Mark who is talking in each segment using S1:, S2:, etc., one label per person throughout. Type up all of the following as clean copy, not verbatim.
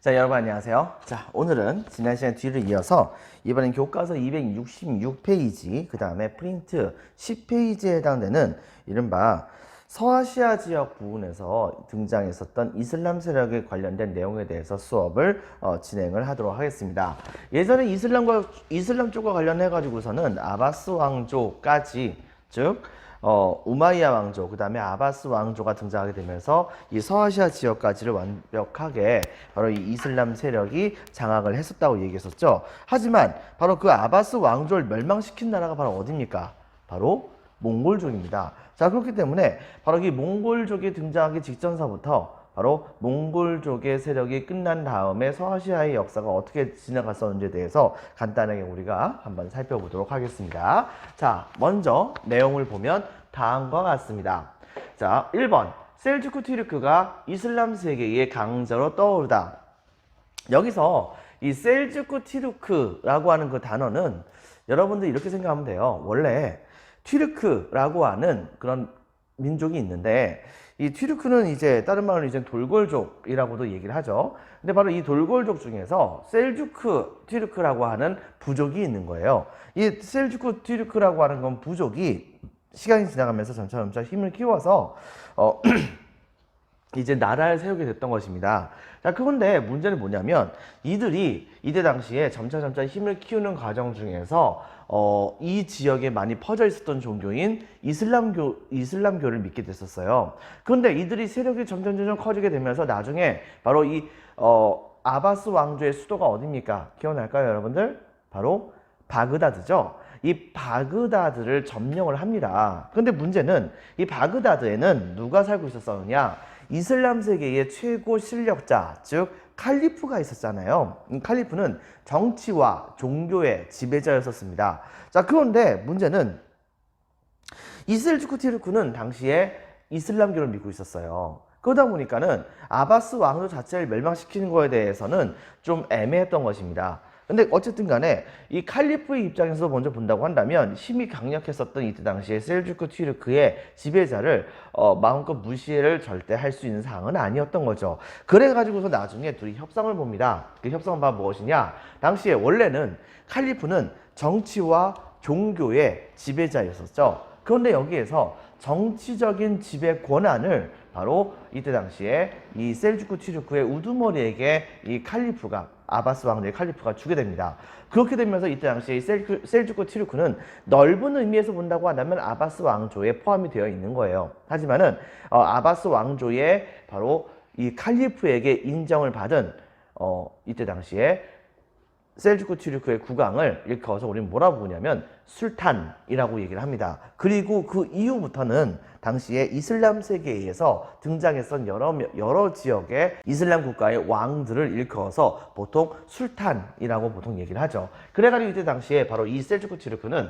S1: 자, 여러분 안녕하세요. 자, 오늘은 지난 시간 뒤를 이어서 이번엔 교과서 266페이지, 그 다음에 프린트 10페이지에 해당되는 이른바 서아시아 지역 부분에서 등장했었던 이슬람 세력에 관련된 내용에 대해서 수업을 진행을 하도록 하겠습니다. 예전에 이슬람 쪽과 관련해 가지고서는 아바스 왕조까지, 즉 우마이야 왕조, 그 다음에 아바스 왕조가 등장하게 되면서 이 서아시아 지역까지를 완벽하게 바로 이 이슬람 세력이 장악을 했었다고 얘기했었죠. 하지만 바로 그 아바스 왕조를 멸망시킨 나라가 바로 어디입니까? 바로 몽골족입니다. 자, 그렇기 때문에 바로 이 몽골족이 등장하기 직전서부터 바로 몽골족의 세력이 끝난 다음에 서아시아의 역사가 어떻게 지나갔었는지에 대해서 간단하게 우리가 한번 살펴보도록 하겠습니다. 자, 먼저 내용을 보면 다음과 같습니다. 자, 1번 셀주크 튀르크가 이슬람 세계의 강자로 떠오르다. 여기서 이 셀주크 튀르크라고 하는 그 단어는 여러분들 이렇게 생각하면 돼요. 원래 튀르크라고 하는 그런 민족이 있는데, 이 튀르크는 이제 다른 말로 이제 돌골족이라고도 얘기를 하죠. 근데 바로 이 돌골족 중에서 셀주크 튀르크라고 하는 부족이 있는 거예요. 이 셀주크 튀르크라고 하는 건 부족이 시간이 지나가면서 점차 힘을 키워서 이제 나라를 세우게 됐던 것입니다. 자, 그런데 문제는 뭐냐면 이들이 이때 당시에 점차 힘을 키우는 과정 중에서 이 지역에 많이 퍼져 있었던 종교인 이슬람교를 믿게 됐었어요. 그런데 이들이 세력이 점점 커지게 되면서 나중에 바로 이 아바스 왕조의 수도가 어디입니까? 기억날까요, 여러분들? 바로 바그다드죠. 이 바그다드를 점령을 합니다. 근데 문제는 이 바그다드에는 누가 살고 있었느냐? 이슬람 세계의 최고 실력자, 즉 칼리프가 있었잖아요. 칼리프는 정치와 종교의 지배자였었습니다. 자, 그런데 문제는 이 셀주크 튀르크는 당시에 이슬람교를 믿고 있었어요. 그러다 보니까는 아바스 왕조 자체를 멸망시키는 거에 대해서는 좀 애매했던 것입니다. 근데 어쨌든 간에 이 칼리프의 입장에서 먼저 본다고 한다면 힘이 강력했었던 이때 당시에 셀주크 튀르크의 지배자를 마음껏 무시를 절대 할 수 있는 상황은 아니었던 거죠. 그래가지고서 나중에 둘이 협상을 봅니다. 그 협상은 바로 무엇이냐? 당시에 원래는 칼리프는 정치와 종교의 지배자였었죠. 그런데 여기에서 정치적인 지배 권한을 바로 이때 당시에 이 셀주크 튀르크의 우두머리에게 이 칼리프가, 아바스 왕조의 칼리프가 주게 됩니다. 그렇게 되면서 이때 당시에 셀주크 튀르크는 넓은 의미에서 본다고 한다면 아바스 왕조에 포함이 되어 있는 거예요. 하지만은 아바스 왕조의 바로 이 칼리프에게 인정을 받은 이때 당시에 셀주크 튀르크의 국왕을 일컬어서 우리는 뭐라고 부르냐면 술탄이라고 얘기를 합니다. 그리고 그 이후부터는 당시에 이슬람 세계에서 등장했던 여러 지역의 이슬람 국가의 왕들을 일컬어서 보통 술탄이라고 보통 얘기를 하죠. 그래가지고 이때 당시에 바로 이 셀주크 튀르크는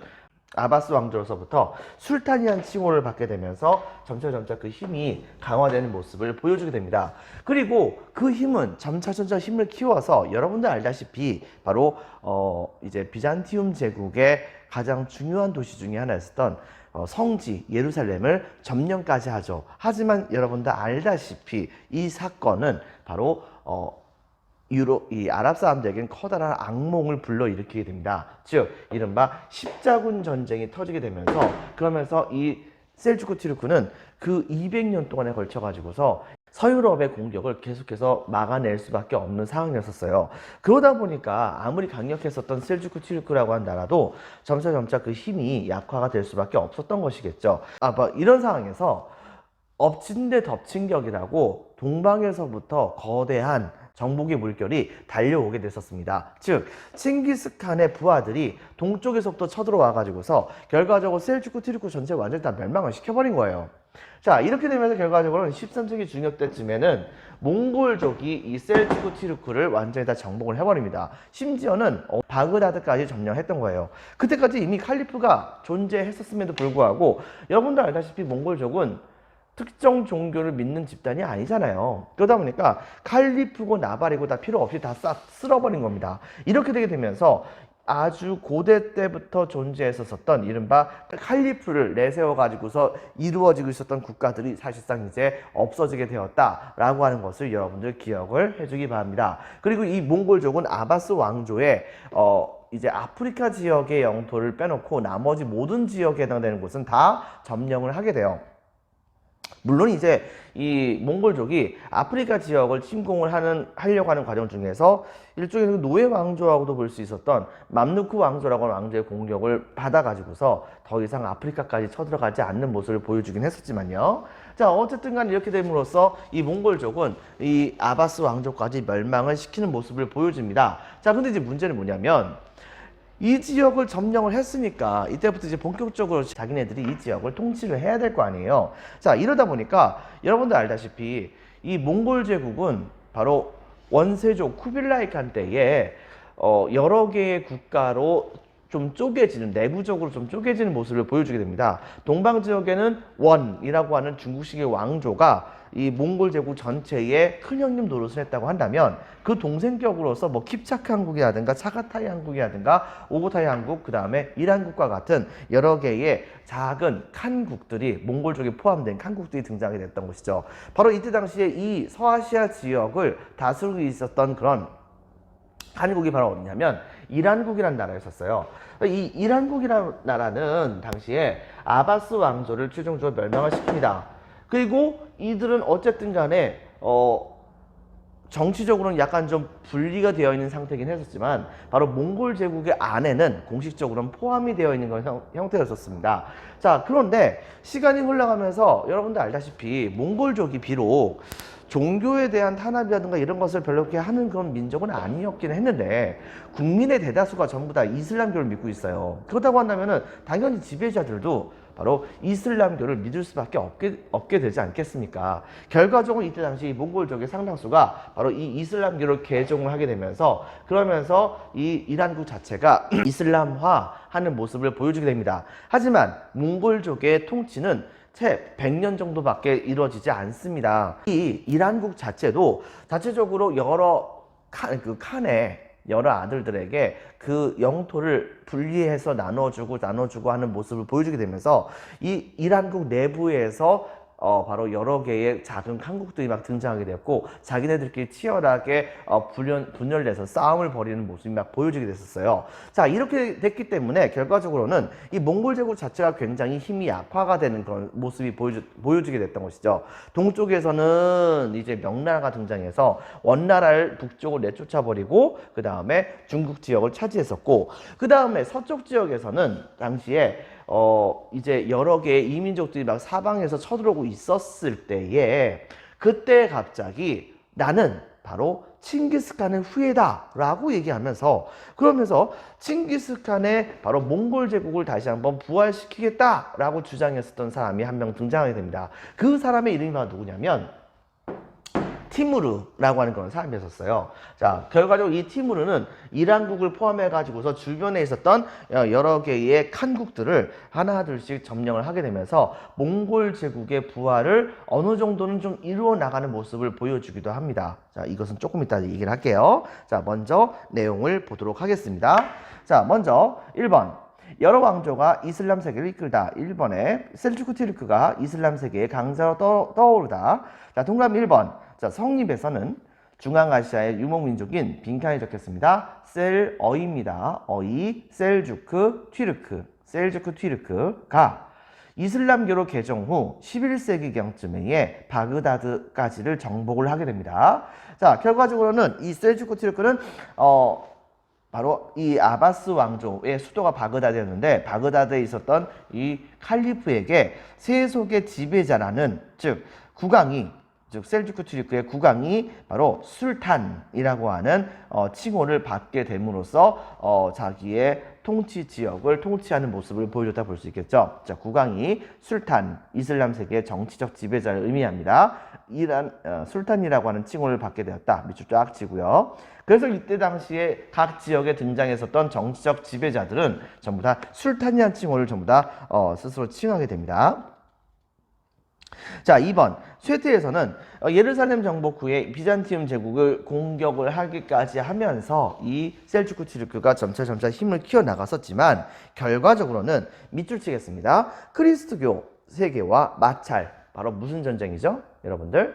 S1: 아바스 왕조로서부터 술탄이라는 칭호를 받게 되면서 점차 그 힘이 강화되는 모습을 보여주게 됩니다. 그리고 그 힘은 점차 힘을 키워서 여러분들 알다시피 바로 이제 비잔티움 제국의 가장 중요한 도시 중에 하나였었던 성지 예루살렘을 점령까지 하죠. 하지만 여러분들 알다시피 이 사건은 바로 이 아랍 사람들에게는 커다란 악몽을 불러일으키게 됩니다. 즉 이른바 십자군 전쟁이 터지게 되면서, 그러면서 이 셀주크 튀르크는 그 200년 동안에 걸쳐 가지고서 서유럽의 공격을 계속해서 막아낼 수밖에 없는 상황이었어요. 그러다 보니까 아무리 강력했었던 셀주크 튀르크라고 한 나라도 점차 그 힘이 약화가 될 수밖에 없었던 것이겠죠. 뭐 이런 상황에서 엎친 데 덮친 격이라고 동방에서부터 거대한 정복의 물결이 달려오게 됐었습니다. 즉 칭기스칸의 부하들이 동쪽에서부터 쳐들어와 가지고서 결과적으로 셀주크 튀르크 전체를 완전히 다 멸망을 시켜버린 거예요. 자, 이렇게 되면서 결과적으로는 13세기 중엽 때쯤에는 몽골족이 이 셀주크 튀르크를 완전히 다 정복을 해버립니다. 심지어는 바그다드까지 점령했던 거예요. 그때까지 이미 칼리프가 존재했었음에도 불구하고 여러분도 알다시피 몽골족은 특정 종교를 믿는 집단이 아니잖아요. 그러다 보니까 칼리프고 나발이고 다 필요 없이 다 싹 쓸어버린 겁니다. 이렇게 되게 되면서 아주 고대 때부터 존재했었던 이른바 칼리프를 내세워 가지고서 이루어지고 있었던 국가들이 사실상 이제 없어지게 되었다라고 하는 것을 여러분들 기억을 해주기 바랍니다. 그리고 이 몽골족은 아바스 왕조의 이제 아프리카 지역의 영토를 빼놓고 나머지 모든 지역에 해당되는 곳은 다 점령을 하게 돼요. 물론 이제 이 몽골족이 아프리카 지역을 침공을 하려고 하는 과정 중에서 일종의 노예 왕조라고도 볼 수 있었던 맘루크 왕조라고 하는 왕조의 공격을 받아가지고서 더 이상 아프리카까지 쳐들어가지 않는 모습을 보여주긴 했었지만요. 자, 어쨌든 간에 이렇게 됨으로써 이 몽골족은 이 아바스 왕조까지 멸망을 시키는 모습을 보여줍니다. 자, 근데 이제 문제는 뭐냐면 이 지역을 점령을 했으니까 이때부터 이제 본격적으로 자기네들이 이 지역을 통치를 해야 될 거 아니에요. 자, 이러다 보니까 여러분들 알다시피 이 몽골 제국은 바로 원세족 쿠빌라이 칸 때에 여러 개의 국가로 좀 쪼개지는, 내부적으로 좀 쪼개지는 모습을 보여주게 됩니다. 동방 지역에는 원이라고 하는 중국식의 왕조가 이 몽골 제국 전체에 큰 형님 노릇을 했다고 한다면 그 동생격으로서 뭐 킵차크 한국이라든가 차가타이 한국이라든가 오고타이 한국, 그 다음에 이란국과 같은 여러 개의 작은 칸국들이 몽골족에 포함된 칸국들이 등장하게 됐던 것이죠. 바로 이때 당시에 이 서아시아 지역을 다스리고 있었던 그런 칸국이 바로 어디냐면 이란국이라는 나라였었어요. 이 이란국이라는 나라는 당시에 아바스 왕조를 최종적으로 멸망을 시킵니다. 그리고 이들은 어쨌든 간에 정치적으로는 약간 좀 분리가 되어 있는 상태이긴 했었지만 바로 몽골 제국의 안에는 공식적으로는 포함이 되어 있는 그런 형태였었습니다. 자, 그런데 시간이 흘러가면서 여러분들 알다시피 몽골족이 비록 종교에 대한 탄압이라든가 이런 것을 별로 그렇게 하는 그런 민족은 아니었긴 했는데 국민의 대다수가 전부 다 이슬람교를 믿고 있어요. 그렇다고 한다면은 당연히 지배자들도 바로 이슬람교를 믿을 수밖에 없게 되지 않겠습니까? 결과적으로 이때 당시 몽골족의 상당수가 바로 이 이슬람교를 개종을 하게 되면서 그러면서 이 이란국 자체가 이슬람화하는 모습을 보여주게 됩니다. 하지만 몽골족의 통치는 채 100년 정도밖에 이루어지지 않습니다. 이 이란국 자체도 자체적으로 여러 칸의 여러 아들들에게 그 영토를 분리해서 나눠주고 하는 모습을 보여주게 되면서 이 이란국 내부에서 바로 여러 개의 작은 칸국들이 막 등장하게 되었고 자기네들끼리 치열하게 분열돼서 싸움을 벌이는 모습이 막 보여지게 됐었어요. 자, 이렇게 됐기 때문에 결과적으로는 이 몽골 제국 자체가 굉장히 힘이 약화가 되는 그런 모습이 보여지게 됐던 것이죠. 동쪽에서는 이제 명나라가 등장해서 원나라를 북쪽으로 내쫓아버리고 그 다음에 중국 지역을 차지했었고 그 다음에 서쪽 지역에서는 당시에 이제 여러 개의 이민족들이 막 사방에서 쳐들어오고 있었을 때에 그때 갑자기 나는 바로 칭기스칸의 후예다 라고 얘기하면서 그러면서 칭기스칸의 바로 몽골 제국을 다시 한번 부활시키겠다 라고 주장했었던 사람이 한 명 등장하게 됩니다. 그 사람의 이름이 바로 누구냐면 티무르라고 하는 그런 사람이었어요. 자, 결과적으로 이 티무르는 이란국을 포함해 가지고서 주변에 있었던 여러 개의 칸국들을 하나둘씩 점령을 하게 되면서 몽골 제국의 부활을 어느 정도는 좀 이루어 나가는 모습을 보여주기도 합니다. 자, 이것은 조금 이따 얘기를 할게요. 자, 먼저 내용을 보도록 하겠습니다. 자, 먼저 1번. 여러 왕조가 이슬람 세계를 이끌다. 1번에 셀주크 튀르크가 이슬람 세계의 강자로 떠오르다. 자, 동그라미 1번. 자, 성립에서는 중앙아시아의 유목민족인 빈칸에 적혔습니다. 셀어입니다. 어이, 셀주크 튀르크가 이슬람교로 개종 후 11세기경쯤에 바그다드까지를 정복을 하게 됩니다. 자, 결과적으로는 이 셀주크 튀르크는 바로 이 아바스 왕조의 수도가 바그다드였는데 바그다드에 있었던 이 칼리프에게 세속의 지배자라는 즉 셀주크 튀르크의 국왕이 바로 술탄이라고 하는 칭호를 받게 됨으로써 자기의 통치 지역을 통치하는 모습을 보여줬다 볼 수 있겠죠. 자, 국왕이 술탄, 이슬람 세계의 정치적 지배자를 의미합니다. 술탄이라고 하는 칭호를 받게 되었다. 밑줄 쫙 치고요. 그래서 이때 당시에 각 지역에 등장했었던 정치적 지배자들은 전부 다 술탄이라는 칭호를 전부 다 스스로 칭하게 됩니다. 자, 2번. 쇠퇴에서는 예루살렘 정복 후에 비잔티움 제국을 공격을 하기까지 하면서 이 셀주크 튀르크가 점차 힘을 키워나갔었지만 결과적으로는 밑줄 치겠습니다. 그리스도교 세계와 마찰. 바로 무슨 전쟁이죠? 여러분들?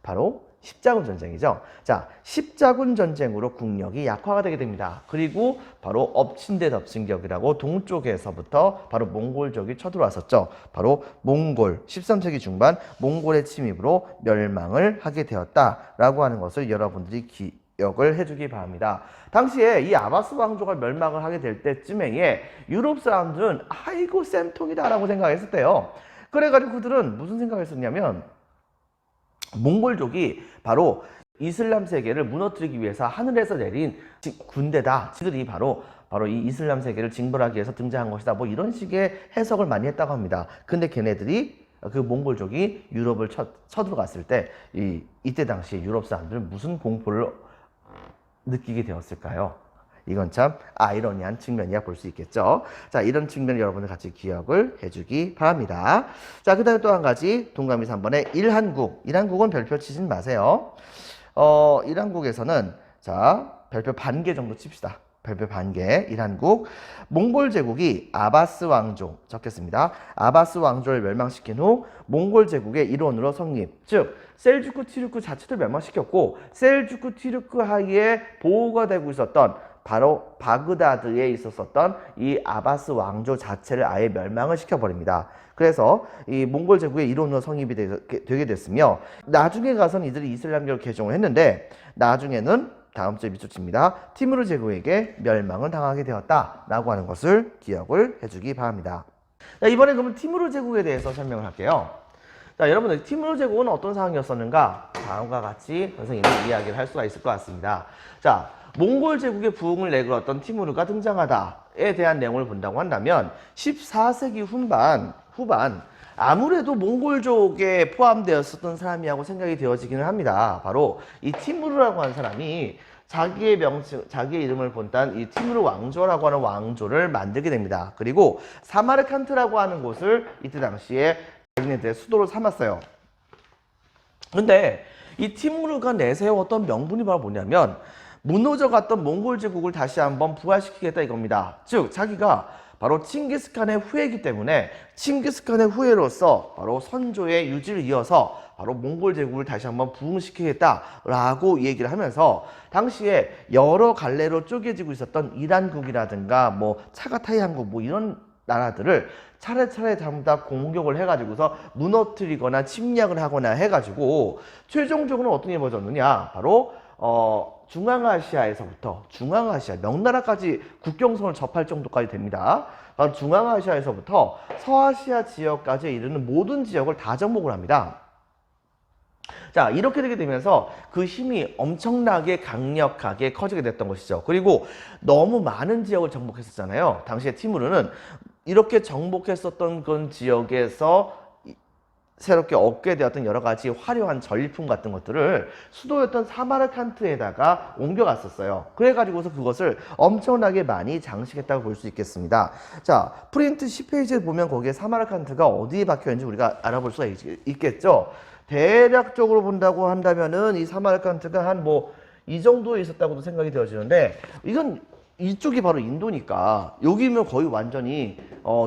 S1: 바로 십자군 전쟁이죠. 자, 십자군 전쟁으로 국력이 약화가 되게 됩니다. 그리고 바로 엎친 데 덮친 격이라고 동쪽에서부터 바로 몽골족이 쳐들어왔었죠. 바로 몽골, 13세기 중반 몽골의 침입으로 멸망을 하게 되었다라고 하는 것을 여러분들이 기억을 해주기 바랍니다. 당시에 이 아바스 왕조가 멸망을 하게 될 때쯤에 유럽 사람들은 아이고 쌤통이다라고 생각했었대요. 그래가지고 그들은 무슨 생각을 했었냐면 몽골족이 바로 이슬람 세계를 무너뜨리기 위해서 하늘에서 내린 군대다. 지들이 바로 이 이슬람 세계를 징벌하기 위해서 등장한 것이다. 뭐 이런 식의 해석을 많이 했다고 합니다. 근데 걔네들이 그 몽골족이 유럽을 쳐들어갔을 때 이때 당시에 유럽 사람들은 무슨 공포를 느끼게 되었을까요? 이건 참 아이러니한 측면이야 볼 수 있겠죠. 자, 이런 측면을 여러분들 같이 기억을 해주기 바랍니다. 자, 그 다음에 또 한 가지 동그라미 3번에 일한국. 일한국은 별표 치진 마세요. 일한국에서는 자, 별표 반 개 정도 칩시다. 별표 반 개. 일한국. 몽골 제국이 아바스 왕조 적겠습니다. 아바스 왕조를 멸망시킨 후 몽골 제국의 일원으로 성립. 즉 셀주크 튀르크 자체를 멸망시켰고 셀주크 튀르크 하에 보호가 되고 있었던 바로 바그다드에 있었던 이 아바스 왕조 자체를 아예 멸망을 시켜버립니다. 그래서 이 몽골 제국의 일원으로 성립이 되게 됐으며 나중에 가서는 이들이 이슬람교를 개종을 했는데 나중에는 다음 주에 밑줄 칩니다. 티무르 제국에게 멸망을 당하게 되었다라고 하는 것을 기억을 해주기 바랍니다. 자, 이번에 그러면 티무르 제국에 대해서 설명을 할게요. 자, 여러분들 티무르 제국은 어떤 상황이었었는가? 다음과 같이 선생님이 이야기를 할 수가 있을 것 같습니다. 자, 몽골 제국의 부흥을 내걸었던 티무르가 등장하다에 대한 내용을 본다고 한다면 14세기 후반 아무래도 몽골족에 포함되었었던 사람이라고 생각이 되어지기는 합니다. 바로 이 티무르라고 하는 사람이 자기의 명칭, 자기의 이름을 본딴 이 티무르 왕조라고 하는 왕조를 만들게 됩니다. 그리고 사마르칸트라고 하는 곳을 이때 당시에 자기네들의 수도로 삼았어요. 근데 이 티무르가 내세웠던 명분이 바로 뭐냐면 무너져갔던 몽골 제국을 다시 한번 부활시키겠다 이겁니다. 즉 자기가 바로 칭기스칸의 후예이기 때문에 칭기스칸의 후예로서 바로 선조의 유지를 이어서 바로 몽골 제국을 다시 한번 부흥시키겠다라고 얘기를 하면서 당시에 여러 갈래로 쪼개지고 있었던 이란국이라든가 뭐 차가타이 한국 뭐 이런 나라들을 차례차례 전부 다 공격을 해가지고서 무너뜨리거나 침략을 하거나 해가지고 최종적으로 어떤 일이 벌어졌느냐 바로 중앙아시아에서부터 중앙아시아 명나라까지 국경선을 접할 정도까지 됩니다. 바로 중앙아시아에서부터 서아시아 지역까지 이르는 모든 지역을 다 정복을 합니다. 자, 이렇게 되게 되면서 그 힘이 엄청나게 강력하게 커지게 됐던 것이죠. 그리고 너무 많은 지역을 정복했었잖아요. 당시에 티무르는 이렇게 정복했었던 그런 지역에서 새롭게 얻게 되었던 여러 가지 화려한 전리품 같은 것들을 수도였던 사마르칸트에다가 옮겨갔었어요. 그래가지고서 그것을 엄청나게 많이 장식했다고 볼 수 있겠습니다. 자, 프린트 10페이지를 보면 거기에 사마르칸트가 어디에 박혀있는지 우리가 알아볼 수가 있겠죠. 대략적으로 본다고 한다면은 이 사마르칸트가 한 뭐 이 정도에 있었다고도 생각이 되어지는데 이건 이쪽이 바로 인도니까 여기면 거의 완전히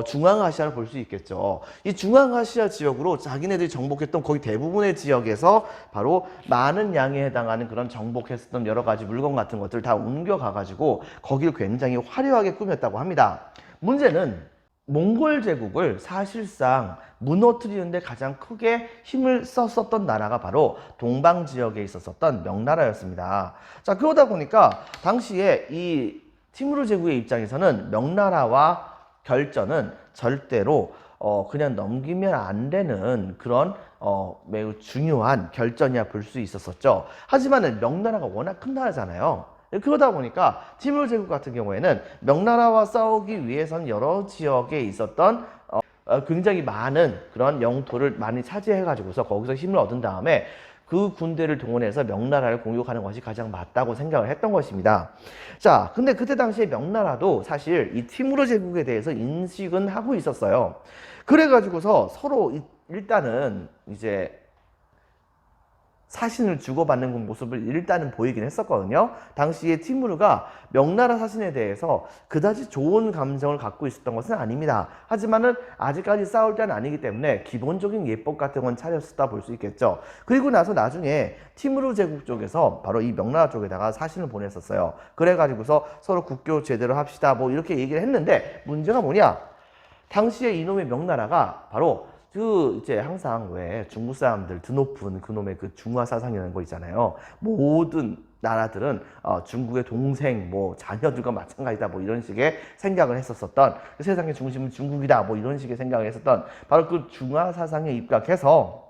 S1: 중앙아시아를 볼 수 있겠죠. 이 중앙아시아 지역으로 자기네들이 정복했던 거의 대부분의 지역에서 바로 많은 양에 해당하는 그런 정복했었던 여러 가지 물건 같은 것들 다 옮겨가가지고 거기를 굉장히 화려하게 꾸몄다고 합니다. 문제는 몽골 제국을 사실상 무너뜨리는데 가장 크게 힘을 썼었던 나라가 바로 동방 지역에 있었던 명나라였습니다. 자, 그러다 보니까 당시에 이 티무르 제국의 입장에서는 명나라와 결전은 절대로 그냥 넘기면 안 되는 그런 매우 중요한 결전이야 볼 수 있었었죠. 하지만 명나라가 워낙 큰 나라잖아요. 그러다 보니까 티무르 제국 같은 경우에는 명나라와 싸우기 위해서는 여러 지역에 있었던 굉장히 많은 그런 영토를 많이 차지해 가지고서 거기서 힘을 얻은 다음에 그 군대를 동원해서 명나라를 공격하는 것이 가장 맞다고 생각을 했던 것입니다. 자, 근데 그때 당시에 명나라도 사실 이 티무르 제국에 대해서 인식은 하고 있었어요. 그래가지고서 서로 일단은 이제 사신을 주고받는 모습을 일단은 보이긴 했었거든요. 당시에 티무르가 명나라 사신에 대해서 그다지 좋은 감정을 갖고 있었던 것은 아닙니다. 하지만은 아직까지 싸울 때는 아니기 때문에 기본적인 예법 같은 건 차렸었다 볼 수 있겠죠. 그리고 나서 나중에 티무르 제국 쪽에서 바로 이 명나라 쪽에다가 사신을 보냈었어요. 그래가지고서 서로 국교 제대로 합시다 뭐 이렇게 얘기를 했는데, 문제가 뭐냐? 당시에 이놈의 명나라가 바로 이제 항상 왜 중국 사람들 드높은 그놈의 그 중화 사상이라는 거 있잖아요. 모든 나라들은 중국의 동생 뭐 자녀들과 마찬가지다 뭐 이런 식의 생각을 했었던, 세상의 중심은 중국이다 뭐 이런 식의 생각을 했었던 바로 그 중화 사상에 입각해서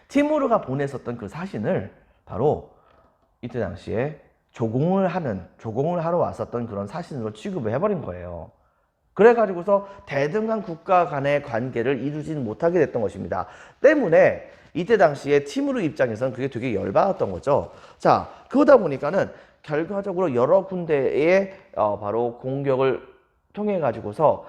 S1: 티무르가 보냈었던 그 사신을 바로 이때 당시에 조공을 하러 왔었던 그런 사신으로 취급을 해버린 거예요. 그래가지고서 대등한 국가 간의 관계를 이루지는 못하게 됐던 것입니다. 때문에 이때 당시에 티무르 입장에서는 그게 되게 열받았던 거죠. 자, 그러다 보니까는 결과적으로 여러 군데의 바로 공격을 통해 가지고서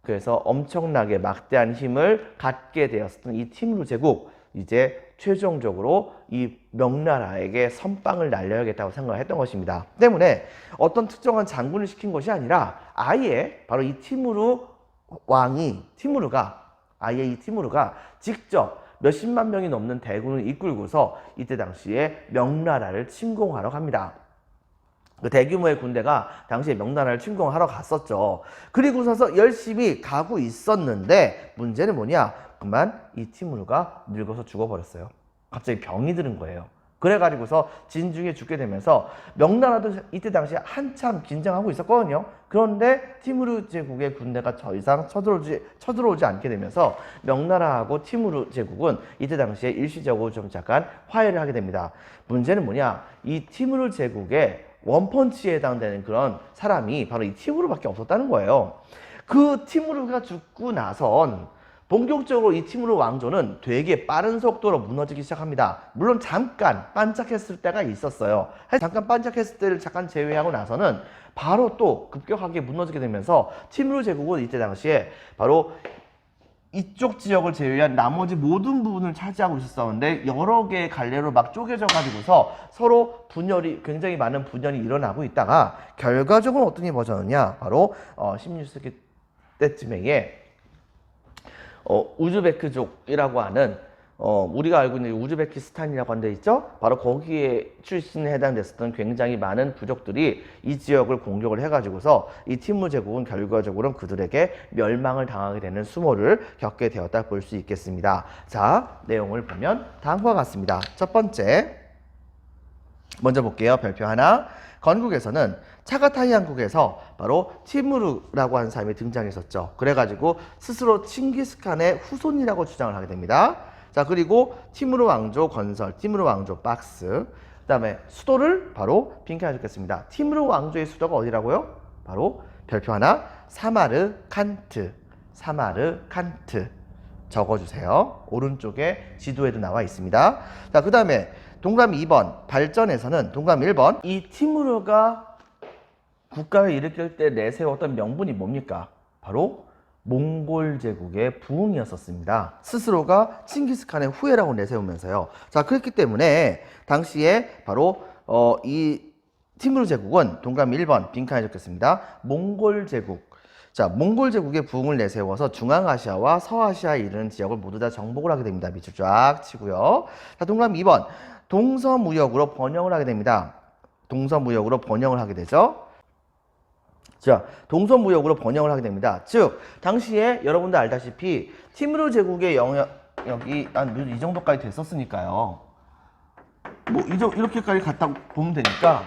S1: 그래서 엄청나게 막대한 힘을 갖게 되었던 이 티무르 제국, 이제 최종적으로 이 명나라에게 선빵을 날려야겠다고 생각을 했던 것입니다. 때문에 어떤 특정한 장군을 시킨 것이 아니라 아예 바로 이 티무르가 직접 몇십만 명이 넘는 대군을 이끌고서 이때 당시에 명나라를 침공하러 갑니다. 그 대규모의 군대가 당시에 명나라를 침공하러 갔었죠. 그리고서서 열심히 가고 있었는데, 문제는 뭐냐? 그만 이 티무르가 늙어서 죽어버렸어요. 갑자기 병이 들은 거예요. 그래가지고서 진중에 죽게 되면서 명나라도 이때 당시에 한참 긴장하고 있었거든요. 그런데 티무르 제국의 군대가 더 이상 쳐들어오지 않게 되면서 명나라하고 티무르 제국은 이때 당시에 일시적으로 좀 잠깐 화해를 하게 됩니다. 문제는 뭐냐? 이 티무르 제국의 원펀치에 해당되는 그런 사람이 바로 이 티무르밖에 없었다는 거예요. 그 티무르가 죽고 나선 본격적으로 이 티무르 왕조는 되게 빠른 속도로 무너지기 시작합니다. 물론 잠깐 반짝했을 때가 있었어요. 잠깐 반짝했을 때를 잠깐 제외하고 나서는 바로 또 급격하게 무너지게 되면서 티무르 제국은 이때 당시에 바로 이쪽 지역을 제외한 나머지 모든 부분을 차지하고 있었는데, 여러 개의 갈래로 막 쪼개져 가지고서 서로 굉장히 많은 분열이 일어나고 있다가 결과적으로 어떤 일이 벌어졌느냐? 바로 16세기 때쯤에 우즈베크족이라고 하는 우리가 알고 있는 우즈베키스탄이라고 하는 데 있죠? 바로 거기에 출신에 해당됐었던 굉장히 많은 부족들이 이 지역을 공격을 해가지고서 이 티무르 제국은 결과적으로 그들에게 멸망을 당하게 되는 수모를 겪게 되었다 볼 수 있겠습니다. 자, 내용을 보면 다음과 같습니다. 첫 번째, 먼저 볼게요. 별표 하나. 건국에서는 차가타이 왕국에서 바로 티무르라고 하는 사람이 등장했었죠. 그래가지고 스스로 칭기스칸의 후손이라고 주장을 하게 됩니다. 자, 그리고 티무르 왕조 건설, 티무르 왕조 박스. 그 다음에 수도를 바로 빈칸해 주겠습니다. 티무르 왕조의 수도가 어디라고요? 바로 별표 하나, 사마르칸트. 적어주세요. 오른쪽에 지도에도 나와 있습니다. 자, 그 다음에 동그라미 2번 발전에서는 동그라미 1번 이 티무르가 국가를 일으킬 때 내세웠던 명분이 뭡니까? 바로 몽골 제국의 부흥이었었습니다. 스스로가 칭기스칸의 후예라고 내세우면서요. 자, 그렇기 때문에 당시에 바로 이 티무르 제국은 동그라미 1번 빈칸에 적겠습니다. 몽골 제국. 자, 몽골 제국의 부흥을 내세워서 중앙아시아와 서아시아에 이르는 지역을 모두 다 정복을 하게 됩니다. 밑줄 쫙 치고요. 자, 동그라미 2번 동서무역으로 번영을 하게 됩니다. 동서무역으로 번영을 하게 되죠. 자, 동서무역으로 번영을 하게 됩니다. 즉, 당시에 여러분들 알다시피 티무르 제국의 영역이 한 이 정도까지 됐었으니까요. 뭐 이렇게까지 갔다 보면 되니까,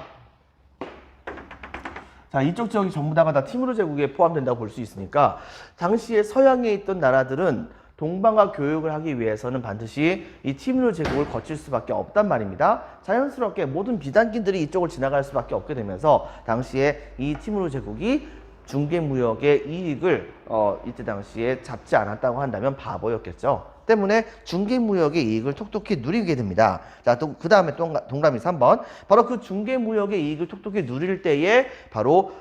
S1: 자, 이쪽 지역이 전부 다가 티무르 제국에 포함된다고 볼 수 있으니까 당시에 서양에 있던 나라들은 동방아 교육을 하기 위해서는 반드시 이 티무르 제국을 거칠 수밖에 없단 말입니다. 자연스럽게 모든 비단끼들이 이쪽을 지나갈 수밖에 없게 되면서 당시에 이 티무르 제국이 중개무역의 이익을 이때 당시에 잡지 않았다고 한다면 바보였겠죠. 때문에 중개무역의 이익을 톡톡히 누리게 됩니다. 자, 또 그 다음에 동그라미 3번. 바로 그 중개무역의 이익을 톡톡히 누릴 때에 바로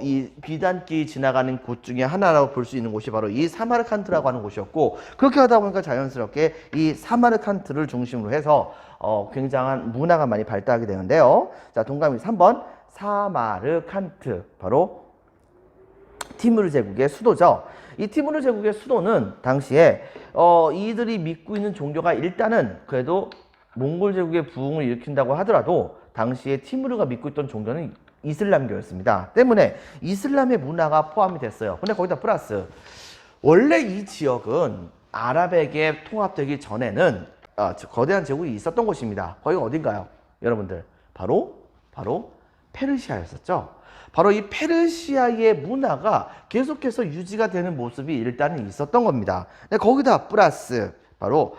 S1: 이 비단길이 지나가는 곳 중에 하나라고 볼 수 있는 곳이 바로 이 사마르칸트라고 하는 곳이었고, 그렇게 하다 보니까 자연스럽게 이 사마르칸트를 중심으로 해서 굉장한 문화가 많이 발달하게 되는데요. 자, 동그라미 3번. 사마르칸트, 바로 티무르 제국의 수도죠. 이 티무르 제국의 수도는 당시에 이들이 믿고 있는 종교가 일단은 그래도 몽골 제국의 부흥을 일으킨다고 하더라도 당시에 티무르가 믿고 있던 종교는 이슬람교였습니다. 때문에 이슬람의 문화가 포함이 됐어요. 근데 거기다 플러스 원래 이 지역은 아랍에게 통합되기 전에는 거대한 제국이 있었던 곳입니다. 거기가 어딘가요? 여러분들 바로 페르시아였었죠. 바로 이 페르시아의 문화가 계속해서 유지가 되는 모습이 일단은 있었던 겁니다. 근데 거기다 플러스 바로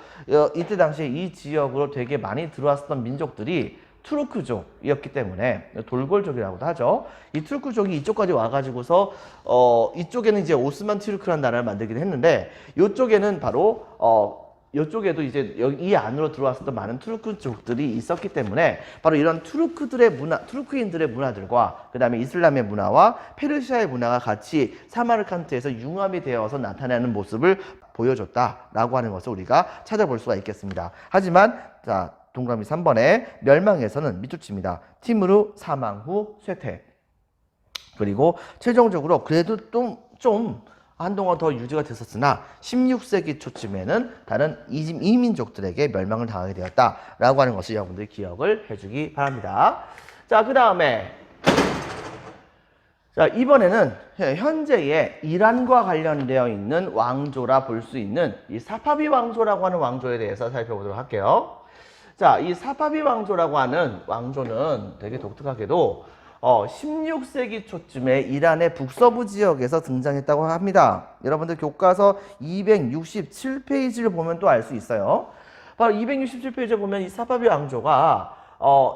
S1: 이때 당시에 이 지역으로 되게 많이 들어왔었던 민족들이 투르크족이었기 때문에 돌골족이라고도 하죠. 이 투르크족이 이쪽까지 와가지고서 이쪽에는 이제 오스만 투르크라는 나라를 만들긴 했는데 이쪽에는 바로 이쪽에도 이제 이 안으로 들어왔었던 많은 투르크족들이 있었기 때문에 바로 이런 투르크들의 문화, 투르크인들의 문화들과 그 다음에 이슬람의 문화와 페르시아의 문화가 같이 사마르칸트에서 융합이 되어서 나타나는 모습을 보여줬다라고 하는 것을 우리가 찾아볼 수가 있겠습니다. 하지만 자, 동그라미 3번에 멸망에서는 밑줄 칩니다. 티무르 사망 후 쇠퇴. 그리고 최종적으로 그래도 좀 한동안 더 유지가 됐었으나 16세기 초쯤에는 다른 이민족들에게 멸망을 당하게 되었다라고 하는 것을 여러분들이 기억을 해주기 바랍니다. 자, 그 다음에 자, 이번에는 현재의 이란과 관련되어 있는 왕조라 볼 수 있는 이 사파비 왕조라고 하는 왕조에 대해서 살펴보도록 할게요. 자, 이 사파비 왕조라고 하는 왕조는 되게 독특하게도 16세기 초쯤에 이란의 북서부 지역에서 등장했다고 합니다. 여러분들 교과서 267페이지를 보면 또 알 수 있어요. 바로 267페이지에 보면 이 사파비 왕조가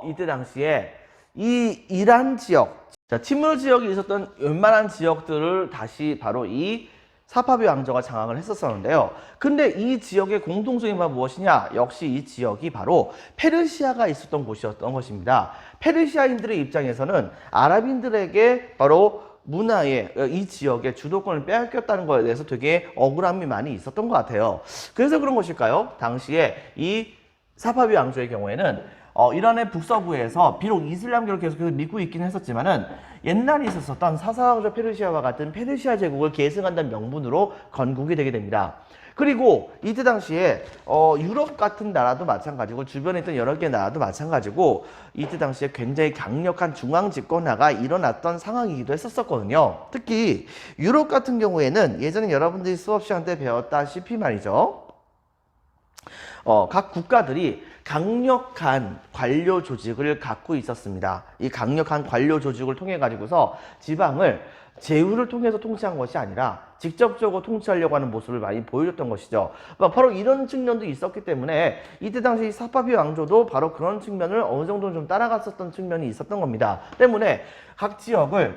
S1: 이때 당시에 이 이란 지역, 자, 티무르 지역이 있었던 웬만한 지역들을 다시 바로 이 사파비 왕조가 장악을 했었었는데요. 근데 이 지역의 공통점이 바로 무엇이냐? 역시 이 지역이 바로 페르시아가 있었던 곳이었던 것입니다. 페르시아인들의 입장에서는 아랍인들에게 바로 문화의 이 지역의 주도권을 빼앗겼다는 것에 대해서 되게 억울함이 많이 있었던 것 같아요. 그래서 그런 것일까요? 당시에 이 사파비 왕조의 경우에는 이란의 북서부에서 비록 이슬람교를 계속해서 믿고 있긴 했었지만은 옛날에 있었던 사사왕조 페르시아와 같은 페르시아 제국을 계승한다는 명분으로 건국이 되게 됩니다. 그리고 이때 당시에 유럽 같은 나라도 마찬가지고 주변에 있던 여러 개의 나라도 마찬가지고 이때 당시에 굉장히 강력한 중앙 집권화가 일어났던 상황이기도 했었거든요. 특히 유럽 같은 경우에는 예전에 여러분들이 수업 시간 때 배웠다시피 말이죠. 각 국가들이 강력한 관료 조직을 갖고 있었습니다. 이 강력한 관료 조직을 통해 가지고서 지방을 제후를 통해서 통치한 것이 아니라 직접적으로 통치하려고 하는 모습을 많이 보여줬던 것이죠. 바로 이런 측면도 있었기 때문에 이때 당시 사파비 왕조도 바로 그런 측면을 어느 정도 좀 따라갔었던 측면이 있었던 겁니다. 때문에 각 지역을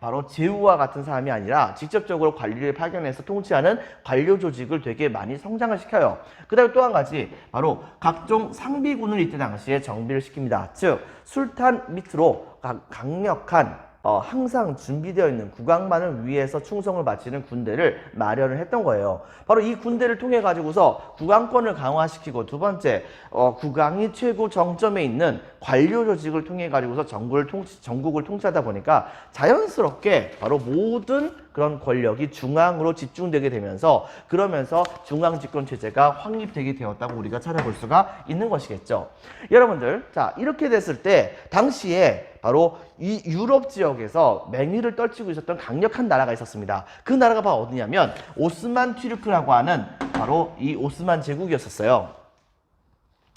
S1: 바로 제후와 같은 사람이 아니라 직접적으로 관리를 파견해서 통치하는 관료 조직을 되게 많이 성장을 시켜요. 그 다음에 또 한 가지 바로 각종 상비군을 이때 당시에 정비를 시킵니다. 즉 술탄 밑으로 강력한 항상 준비되어 있는 국왕만을 위해서 충성을 바치는 군대를 마련을 했던 거예요. 바로 이 군대를 통해 가지고서 국왕권을 강화시키고 두 번째 국왕이 최고 정점에 있는 관료 조직을 통해 가지고서 전국을 통치하다 보니까 자연스럽게 바로 모든 그런 권력이 중앙으로 집중되게 되면서 그러면서 중앙 집권 체제가 확립되게 되었다고 우리가 찾아볼 수가 있는 것이겠죠. 여러분들, 자, 이렇게 됐을 때 당시에 바로 이 유럽 지역에서 맹위를 떨치고 있었던 강력한 나라가 있었습니다. 그 나라가 바로 어디냐면 오스만 튀르크라고 하는 바로 이 오스만 제국이었었어요.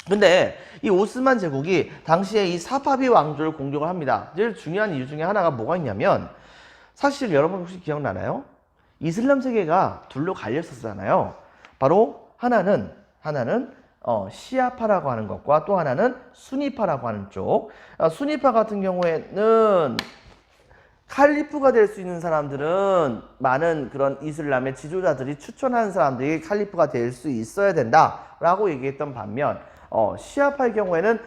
S1: 근데 이 오스만 제국이 당시에 이 사파비 왕조를 공격을 합니다. 제일 중요한 이유 중에 하나가 뭐가 있냐면 사실 여러분 혹시 기억나나요? 이슬람 세계가 둘로 갈렸었잖아요. 바로 하나는 시아파라고 하는 것과 또 하나는 수니파라고 하는 쪽. 수니파 같은 경우에는 칼리프가 될 수 있는 사람들은 많은 그런 이슬람의 지도자들이 추천하는 사람들이 칼리프가 될 수 있어야 된다라고 얘기했던 반면 시아파의 경우에는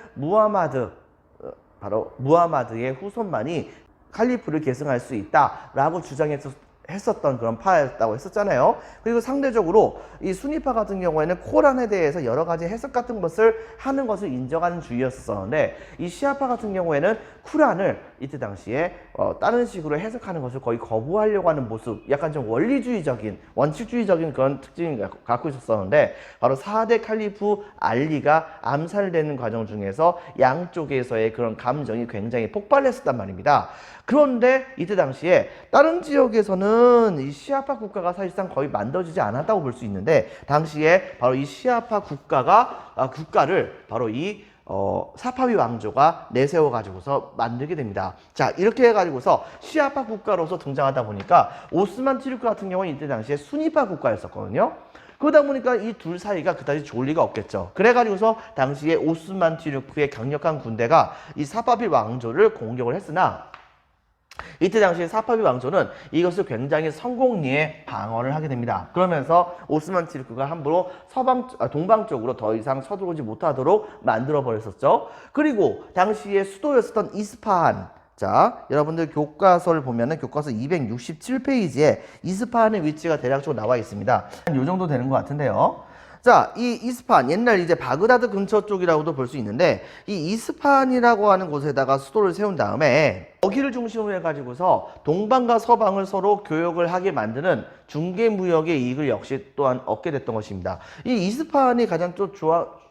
S1: 바로 무하마드의 후손만이 칼리프를 계승할 수 있다라고 했었던 그런 파였다고 했었잖아요. 그리고 상대적으로 이 수니파 같은 경우에는 코란에 대해서 여러 가지 해석 같은 것을 하는 것을 인정하는 주의였었는데 이 시아파 같은 경우에는 쿠란을 이때 당시에 다른 식으로 해석하는 것을 거의 거부하려고 하는 모습, 약간 좀 원리주의적인, 원칙주의적인 그런 특징을 갖고 있었었는데 바로 4대 칼리프 알리가 암살되는 과정 중에서 양쪽에서의 그런 감정이 굉장히 폭발했었단 말입니다. 그런데 이때 당시에 다른 지역에서는 이 시아파 국가가 사실상 거의 만들어지지 않았다고 볼 수 있는데 당시에 바로 이 시아파 국가를 바로 이 사파비 왕조가 내세워 가지고서 만들게 됩니다. 자, 이렇게 해 가지고서 시아파 국가로서 등장하다 보니까 오스만 투르크 같은 경우는 이때 당시에 수니파 국가였었거든요. 그러다 보니까 이 둘 사이가 그다지 좋을 리가 없겠죠. 그래가지고서 당시에 오스만 투르크의 강력한 군대가 이 사파비 왕조를 공격을 했으나 이때 당시에 사파비 왕조는 이것을 굉장히 성공리에 방어를 하게 됩니다. 그러면서 오스만 투르크가 함부로 동방 쪽으로 더 이상 서두르지 못하도록 만들어 버렸었죠. 그리고 당시에 수도였었던 이스파한, 자, 여러분들 교과서를 보면은 교과서 267페이지에 이스파한의 위치가 대략적으로 나와 있습니다. 이 정도 되는 것 같은데요. 자, 이 이스파한, 옛날 이제 바그다드 근처 쪽이라고도 볼 수 있는데 이 이스파한이라고 하는 곳에다가 수도를 세운 다음에 여기를 중심으로 해가지고서 동방과 서방을 서로 교역을 하게 만드는 중개무역의 이익을 역시 또한 얻게 됐던 것입니다. 이 이스파한이 가장 또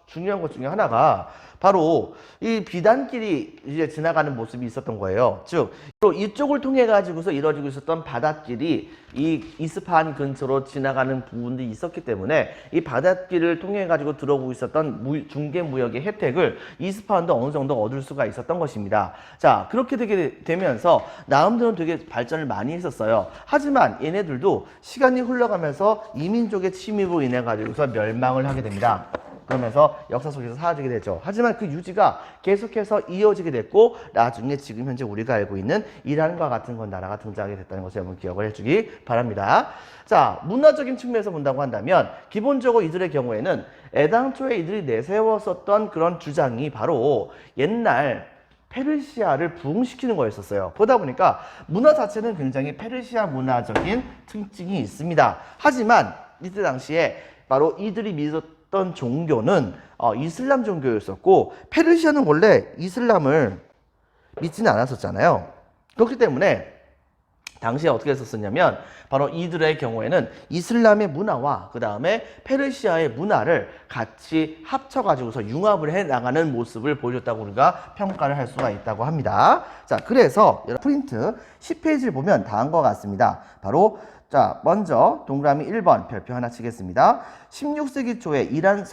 S1: 중요한 것 중에 하나가 바로 이 비단길이 이제 지나가는 모습이 있었던 거예요. 즉, 이쪽을 통해 가지고서 이루어지고 있었던 바닷길이 이 이스파한 근처로 지나가는 부분들이 있었기 때문에 이 바닷길을 통해 가지고 들어오고 있었던 중개 무역의 혜택을 이스파한도 어느 정도 얻을 수가 있었던 것입니다. 자, 그렇게 되면서 나름대로 되게 발전을 많이 했었어요. 하지만 얘네들도 시간이 흘러가면서 이민족의 침입으로 인해 가지고서 멸망을 하게 됩니다. 그러면서 역사 속에서 사라지게 되죠. 하지만 그 유지가 계속해서 이어지게 됐고 나중에 지금 현재 우리가 알고 있는 이란과 같은 건 나라가 등장하게 됐다는 것을 여러분 기억을 해주기 바랍니다. 자, 문화적인 측면에서 본다고 한다면 기본적으로 이들의 경우에는 애당초에 이들이 내세웠었던 그런 주장이 바로 옛날 페르시아를 부흥시키는 거였었어요. 그러다 보니까 문화 자체는 굉장히 페르시아 문화적인 특징이 있습니다. 하지만 이때 당시에 바로 이들이 믿었던 종교는 이슬람 종교였었고 페르시아는 원래 이슬람을 믿지는 않았었잖아요. 그렇기 때문에 당시에 어떻게 했었냐면 바로 이들의 경우에는 이슬람의 문화와 그 다음에 페르시아의 문화를 같이 합쳐가지고서 융합을 해나가는 모습을 보여줬다고 우리가 평가를 할 수가 있다고 합니다. 자, 그래서 프린트 10페이지를 보면 다음과 같습니다. 바로 자, 먼저 동그라미 1번 별표 하나 치겠습니다. 16세기 초에 이란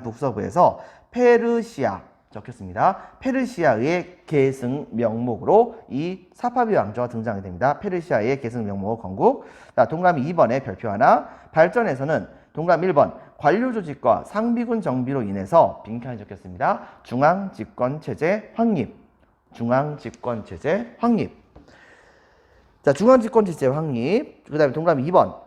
S1: 북서부에서 페르시아 적혔습니다. 페르시아의 계승 명목으로 이 사파비 왕조가 등장이 됩니다. 페르시아의 계승 명목 건국. 자, 동그라미 2번에 별표 하나. 발전에서는 동그라미 1번 관료 조직과 상비군 정비로 인해서 빈칸이 적혔습니다. 중앙집권체제 확립. 중앙집권체제 확립. 자, 중앙집권체제 확립. 그 다음에 동그라미 2번.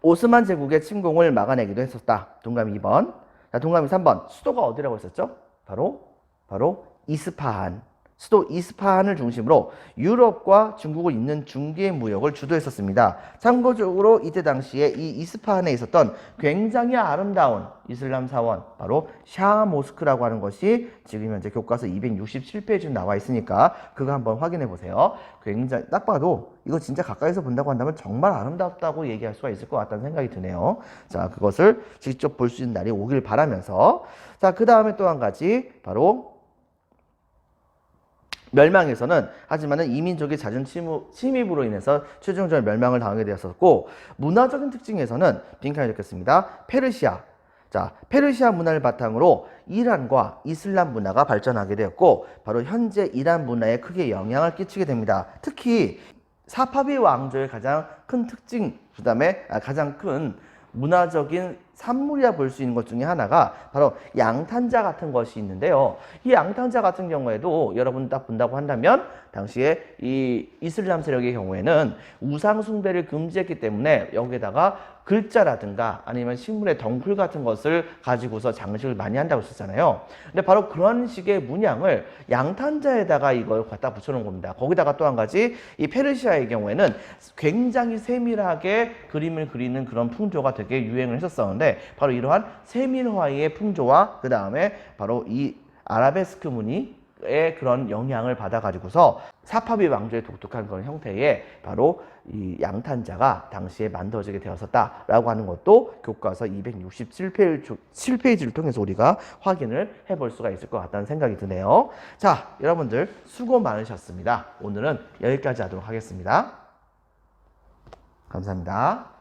S1: 오스만 제국의 침공을 막아내기도 했었다. 동그라미 2번. 자, 동그라미 3번. 수도가 어디라고 했었죠? 바로 이스파한. 수도 이스파한을 중심으로 유럽과 중국을 잇는 중개 무역을 주도했었습니다. 참고적으로 이때 당시에 이 이스파한에 있었던 굉장히 아름다운 이슬람 사원, 바로 샤 모스크라고 하는 것이 지금 현재 교과서 267페이지에 나와 있으니까 그거 한번 확인해 보세요. 굉장히 딱 봐도 이거 진짜 가까이서 본다고 한다면 정말 아름답다고 얘기할 수가 있을 것 같다는 생각이 드네요. 자, 그것을 직접 볼 수 있는 날이 오길 바라면서, 자, 그 다음에 또 한 가지 바로 멸망에서는 하지만은 이민족의 잦은 침입으로 인해서 최종적으로 멸망을 당하게 되었었고, 문화적인 특징에서는 빈칸이 적혔습니다. 페르시아. 자, 페르시아 문화를 바탕으로 이란과 이슬람 문화가 발전하게 되었고 바로 현재 이란 문화에 크게 영향을 끼치게 됩니다. 특히 사파비 왕조의 가장 큰 특징, 그다음에 가장 큰 문화적인 산물이라 볼 수 있는 것 중에 하나가 바로 양탄자 같은 것이 있는데요. 이 양탄자 같은 경우에도 여러분 딱 본다고 한다면 당시에 이 이슬람 세력의 경우에는 우상 숭배를 금지했기 때문에 여기에다가 글자라든가 아니면 식물의 덩굴 같은 것을 가지고서 장식을 많이 한다고 했었잖아요. 근데 바로 그런 식의 문양을 양탄자에다가 이걸 갖다 붙여놓은 겁니다. 거기다가 또 한 가지 이 페르시아의 경우에는 굉장히 세밀하게 그림을 그리는 그런 풍조가 되게 유행을 했었었는데 바로 이러한 세밀화의 풍조와 그 다음에 바로 이 아라베스크 무늬의 그런 영향을 받아가지고서 사파비 왕조의 독특한 그런 형태의 바로 이 양탄자가 당시에 만들어지게 되었었다라고 하는 것도 교과서 267페이지를 통해서 우리가 확인을 해볼 수가 있을 것 같다는 생각이 드네요. 자, 여러분들 수고 많으셨습니다. 오늘은 여기까지 하도록 하겠습니다. 감사합니다.